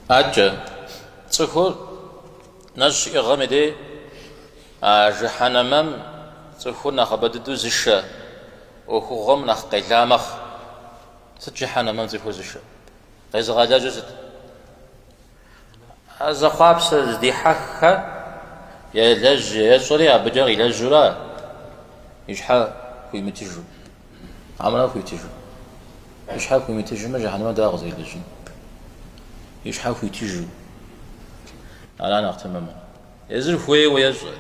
أجا تقول نش إغامدي جحنمم تقول نخبددو زشة وخوغم نخ قيلامخ ست جحنمم تقول زشة قيز غادا جزت هذا خابس دي حخة يلج يصري أبجر يلجرا يشحا في متجو عملا في متجو يشحا في متجو ما جحنم دا غزي لجن يشحا في متجو على أنا أختمما يزر فوي ويزر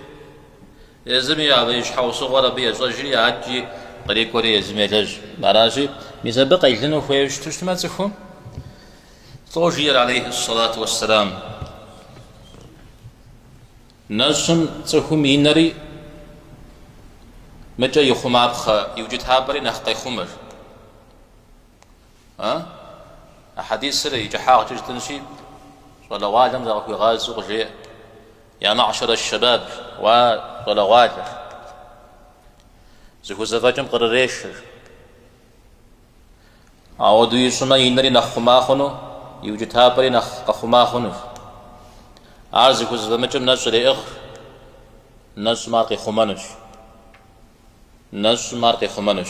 يزر يا أبي يشحا وصغر بي يزرجري عجي قريب كوري يزم يلج مراجي ميزبق يلنو فوي يشتوش ما تفهم طوجير عليه الصلاة والسلام نجم تفهم ينري متى يخمع بخا يوجد هابري نخطي خمر أحاديث سري جحاق تجتنشي ولا وادم ذا في غاز وغجي يا معشر الشباب ولا وادر زكو زفاجم قرريش أودو يسمى ينري نخما خنو يوجد هابري نخما خنو عارزكو زفاجم نجري إغ نجم مارقي خمانش نجم مارقي خمانش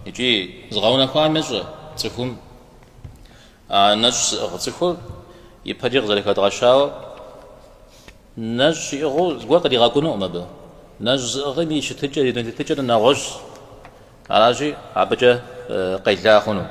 يجي زغاونا خوان مجرى تفهم نجس تفهم يبهجر ذلك الغشاوة نجس يغو زغوا قد يغاكونو أمبا نجس غمي شتجر يدون تتجر نغش عراجي عبجة قيلا خنو